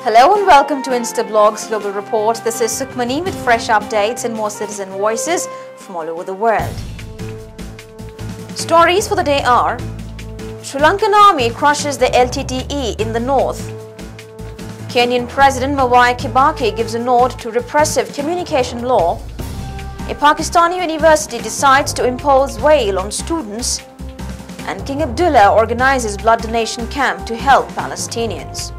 Hello and welcome to Instablogs Global Report. This is Sukhmani with fresh updates and more citizen voices from all over the world. Stories for the day are: Sri Lankan army crushes the LTTE in the north. Kenyan President Kibaki gives a nod to repressive communication law. A Pakistani university decides to impose bail on students. And King Abdullah organizes blood donation camp to help Palestinians.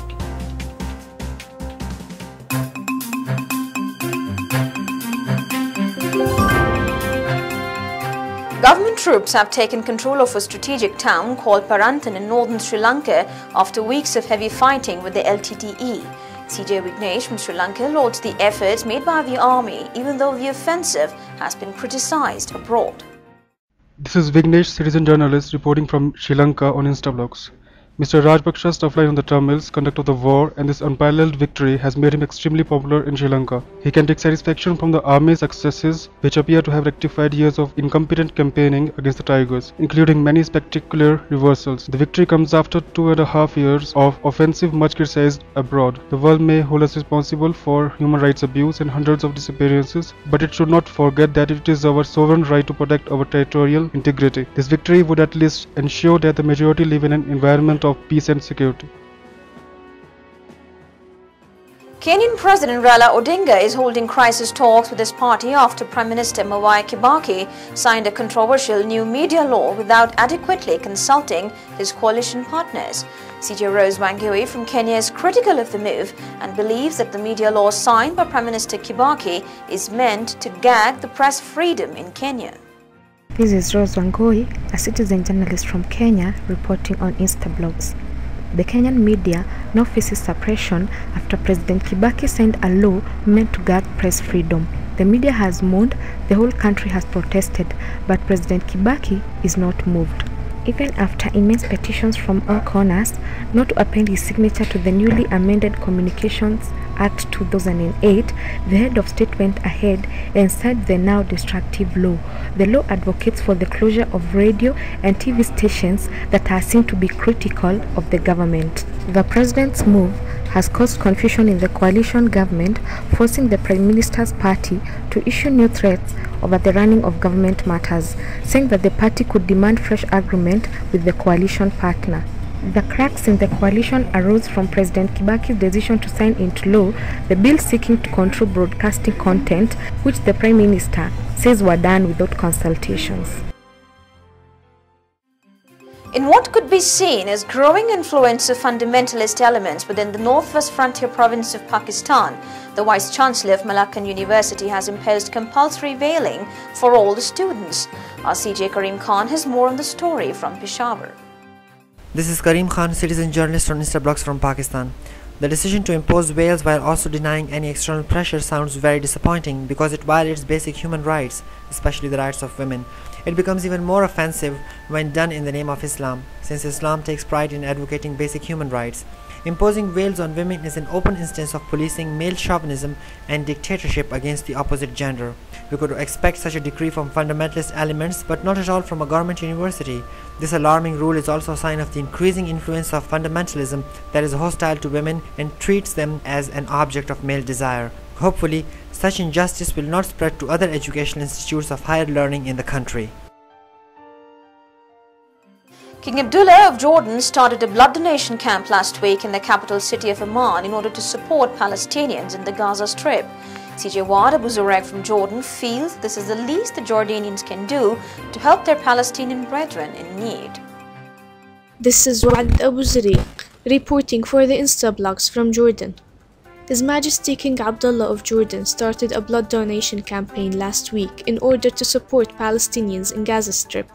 Government troops have taken control of a strategic town called Parantan in northern Sri Lanka after weeks of heavy fighting with the LTTE. CJ Vignesh from Sri Lanka lauds the efforts made by the army, even though the offensive has been criticized abroad. This is Vignesh, citizen journalist, reporting from Sri Lanka on Instablogs. Mr. Rajapaksas offline on the terminals, conduct of the war, and this unparalleled victory has made him extremely popular in Sri Lanka. He can take satisfaction from the army's successes, which appear to have rectified years of incompetent campaigning against the Tigers, including many spectacular reversals. The victory comes after 2.5 years of offensive much criticized abroad. The world may hold us responsible for human rights abuse and hundreds of disappearances, but it should not forget that it is our sovereign right to protect our territorial integrity. This victory would at least ensure that the majority live in an environment of peace and security. Kenyan President Raila Odinga is holding crisis talks with his party after Prime Minister Kibaki signed a controversial new media law without adequately consulting his coalition partners. CJ Rose from Kenya is critical of the move and believes that the media law signed by Prime Minister Kibaki is meant to gag the press freedom in Kenya. This is Rose Wangui, a citizen journalist from Kenya, reporting on Instablogs. The Kenyan media now faces suppression after President Kibaki signed a law meant to guard press freedom. The media has mourned, the whole country has protested, but President Kibaki is not moved. Even after immense petitions from all corners not to append his signature to the newly amended Communications Act 2008, the head of state went ahead and signed the now destructive law. The law advocates for the closure of radio and TV stations that are seen to be critical of the government. The president's move has caused confusion in the coalition government, forcing the Prime Minister's party to issue new threats over the running of government matters, saying that the party could demand fresh agreement with the coalition partner. The cracks in the coalition arose from President Kibaki's decision to sign into law the bill seeking to control broadcasting content, which the Prime Minister says were done without consultations. In what could be seen as growing influence of fundamentalist elements within the northwest frontier province of Pakistan, the Vice-Chancellor of Malaccan University has imposed compulsory veiling for all the students. Our CJ Karim Khan has more on the story from Peshawar. This is Karim Khan, citizen journalist on Instablogs from Pakistan. The decision to impose veils while also denying any external pressure sounds very disappointing because it violates basic human rights, especially the rights of women. It becomes even more offensive when done in the name of Islam, since Islam takes pride in advocating basic human rights. Imposing veils on women is an open instance of policing male chauvinism and dictatorship against the opposite gender. We could expect such a decree from fundamentalist elements, but not at all from a government university. This alarming rule is also a sign of the increasing influence of fundamentalism that is hostile to women and treats them as an object of male desire. Hopefully, such injustice will not spread to other educational institutes of higher learning in the country. King Abdullah of Jordan started a blood donation camp last week in the capital city of Amman in order to support Palestinians in the Gaza Strip. CJ Wad Abu Zurek from Jordan feels this is the least the Jordanians can do to help their Palestinian brethren in need. This is Wad Abu Zurek reporting for the Instablogs from Jordan. His Majesty King Abdullah of Jordan started a blood donation campaign last week in order to support Palestinians in Gaza Strip.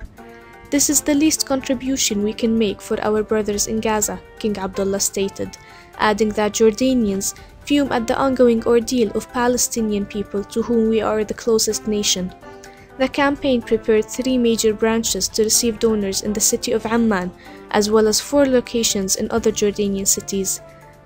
This is the least contribution we can make for our brothers in Gaza, King Abdullah stated, adding that Jordanians fume at the ongoing ordeal of Palestinian people to whom we are the closest nation. The campaign prepared 3 major branches to receive donors in the city of Amman, as well as 4 locations in other Jordanian cities.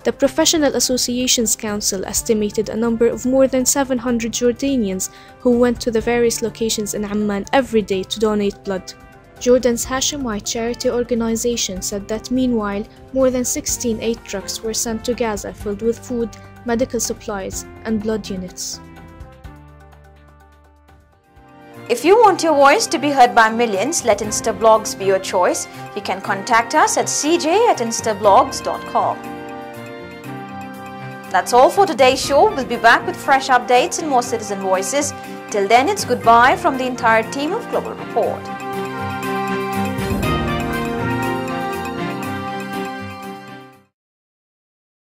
The Professional Associations Council estimated a number of more than 700 Jordanians who went to the various locations in Amman every day to donate blood. Jordan's Hashemite charity organization said that meanwhile, more than 16 aid trucks were sent to Gaza filled with food, medical supplies, and blood units. If you want your voice to be heard by millions, let Instablogs be your choice. You can contact us at cj@instablogs.com. That's all for today's show. We'll be back with fresh updates and more citizen voices. Till then, it's goodbye from the entire team of Global Report.